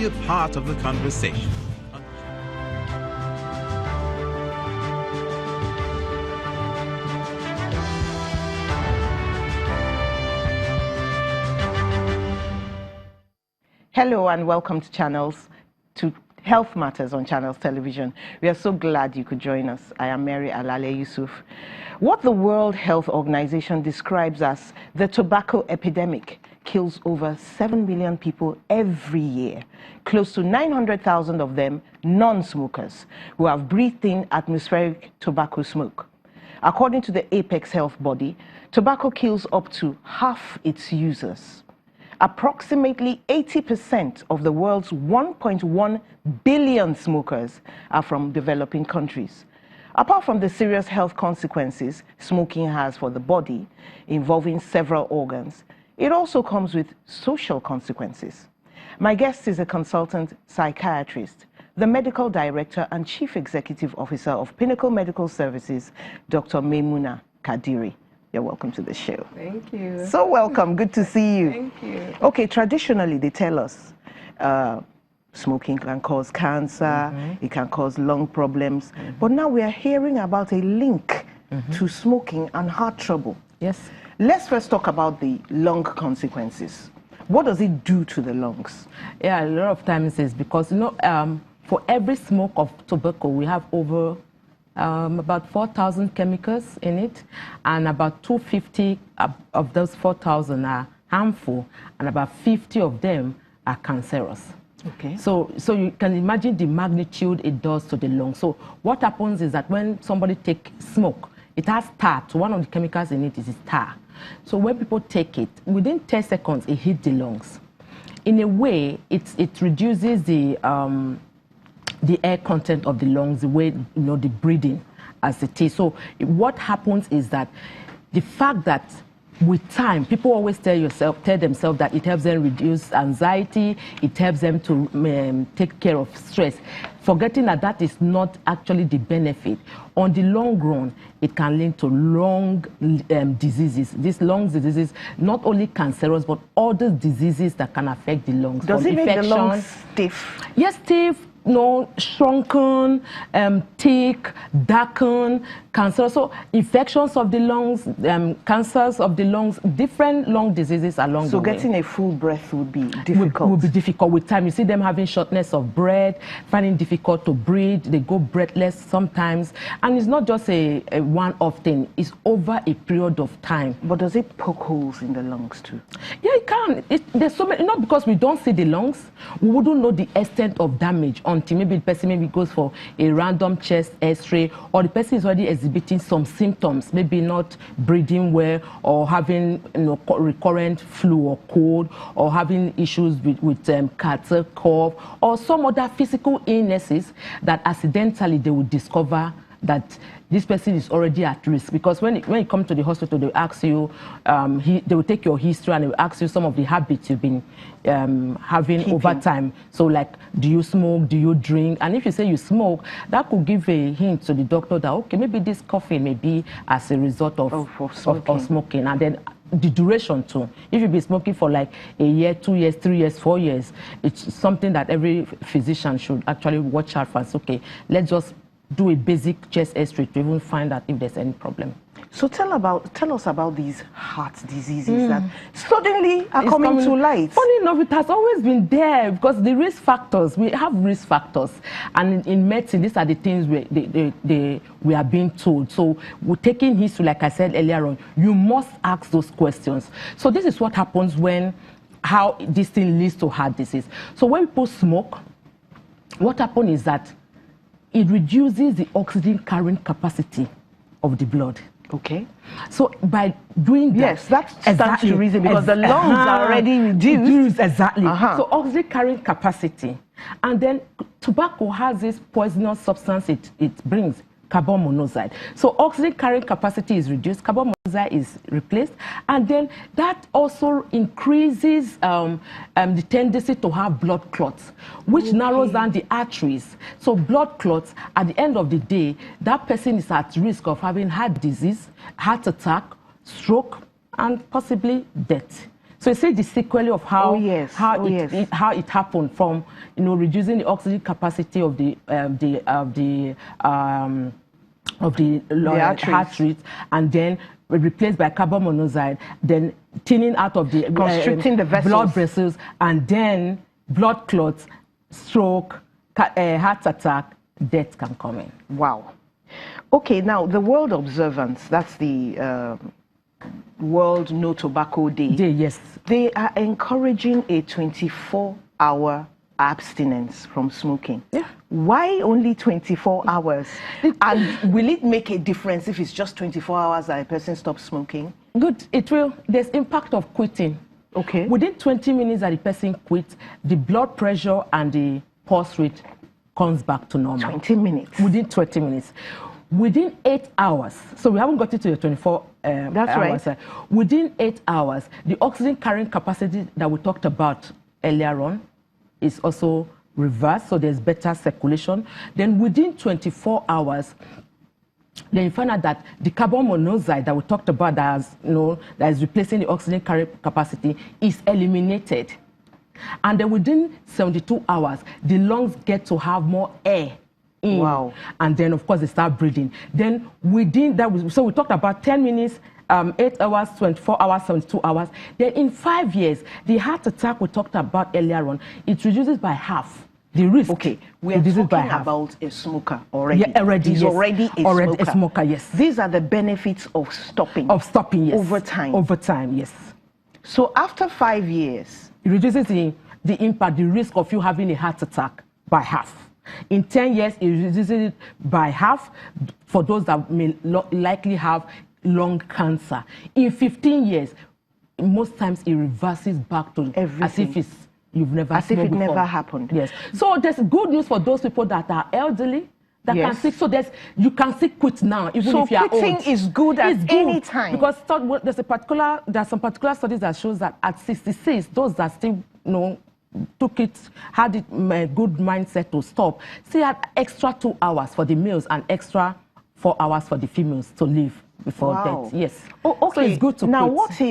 Be a part of the conversation. Hello and welcome to Health Matters on Channels Television. We are so glad you could join us. I am Mary Alale Yusuf. What the World Health Organization describes as the tobacco epidemic kills over 7 million people every year, close to 900,000 of them non-smokers who have breathed in atmospheric tobacco smoke. According to the Apex Health body, tobacco kills up to half its users. Approximately 80% of the world's 1.1 billion smokers are from developing countries. Apart from the serious health consequences smoking has for the body, involving several organs, it also comes with social consequences. My guest is a consultant psychiatrist, the medical director and chief executive officer of Pinnacle Medical Services, Dr. Maymunah Kadiri. You're welcome to the show. Thank you. So welcome. Good to see you. Thank you. Okay, traditionally they tell us smoking can cause cancer, it can cause lung problems, but now we are hearing about a link to smoking and heart trouble. Yes. Let's first talk about the lung consequences. What does it do to the lungs? Yeah, a lot of times it's because, for every smoke of tobacco, we have over about 4,000 chemicals in it, and about 250 of those 4,000 are harmful, and about 50 of them are cancerous. Okay. So you can imagine the magnitude it does to the lungs. So what happens is that when somebody takes smoke, it has tar. So one of the chemicals in it is tar. So when people take it, within 10 seconds, it hits the lungs. In a way, it reduces the air content of the lungs, the way, the breathing as it is. So what happens is that the fact that with time, people always tell themselves that it helps them reduce anxiety, it helps them to take care of stress, forgetting that that is not actually the benefit. On the long run, it can lead to lung diseases. These lung diseases, not only cancerous, but other diseases that can affect the lungs. Does it make the lungs stiff? Yes, stiff. Shrunken, thick, darkened, cancer. So infections of the lungs, cancers of the lungs, different lung diseases along the way. So getting a full breath would be difficult? Would be difficult with time. You see them having shortness of breath, finding difficult to breathe. They go breathless sometimes. And it's not just a one-off thing. It's over a period of time. But does it poke holes in the lungs too? Yeah, it can. There's so many, not because we don't see the lungs, we wouldn't know the extent of damage until maybe the person goes for a random chest x-ray, or the person is already exhibiting some symptoms, maybe not breathing well, or having recurrent flu or cold, or having issues with cancer, cough, or some other physical illnesses that accidentally they would discover that this person is already at risk. Because when you come to the hospital, they will ask you, they will take your history and they will ask you some of the habits you've been having over time. So like, do you smoke, do you drink? And if you say you smoke, that could give a hint to the doctor that, okay, maybe this coughing may be as a result of smoking. And then the duration too. If you've been smoking for like a year, 2 years, 3 years, 4 years, it's something that every physician should actually watch out for. It's okay, let's just do a basic chest x-ray to even find out if there's any problem. So tell us about these heart diseases that suddenly are coming to light. Funny enough, it has always been there because the risk factors, we have risk factors. And in medicine, these are the things we are being told. So we're taking history, like I said earlier on, you must ask those questions. So this is what happens how this thing leads to heart disease. So when people smoke, what happens is that it reduces the oxygen carrying capacity of the blood. Okay. So by doing that, yes, that's the reason, because the lungs are already reduced. Exactly. So oxygen carrying capacity, and then tobacco has this poisonous substance it brings, carbon monoxide. So oxygen carrying capacity is reduced, carbon monoxide is replaced, and then that also increases the tendency to have blood clots, which narrows down the arteries. So blood clots, at the end of the day, that person is at risk of having heart disease, heart attack, stroke, and possibly death. So you see the sequelae of how how it happened from reducing the oxygen capacity of the heart rate, and then replaced by carbon monoxide, then thinning out of the constricting the vessels, blood vessels, and then blood clots, stroke, heart attack, death can come in. Wow. Okay, now the World Observance, that's the World No Tobacco Day. Yes. They are encouraging a 24-hour abstinence from smoking. Yeah. Why only 24 hours? And will it make a difference if it's just 24 hours that a person stops smoking? Good, it will. There's impact of quitting. Okay. Within 20 minutes that the person quits, the blood pressure and the pulse rate comes back to normal. 20 minutes? Within 20 minutes. Within 8 hours, so we haven't got it to the 24 That's hours. right. Within 8 hours, the oxygen carrying capacity that we talked about earlier on is also reversed, so there's better circulation. Then within 24 hours, then you find out that the carbon monoxide that we talked about that is replacing the oxygen carrying capacity is eliminated. And then within 72 hours, the lungs get to have more air in. Wow. And then, of course, they start breathing. Then within that, so we talked about 10 minutes, 8 hours, 24 hours, 72 hours. Then in 5 years, the heart attack we talked about earlier on, it reduces by half. The risk. Okay, we are talking about a smoker already. Yeah, already. He's yes. already a smoker. Yes. These are the benefits of stopping. Of stopping, yes. Over time. Over time, yes. So after 5 years, it reduces the impact, the risk of you having a heart attack by half. In 10 years, it reduces it by half for those that may likely have lung cancer. In 15 years, most times it reverses back to everything. As if you've never as if it before. never happened. Yes. So there's good news for those people that are elderly, that can stick. So you can still quit now, even if you are old. So quitting is good at any time. Because there's some particular studies that shows that at 66, those that still took it, had a good mindset to stop, still had extra 2 hours for the males and extra 4 hours for the females to live before death. Yes. Oh, okay. So it's good to now quit. What if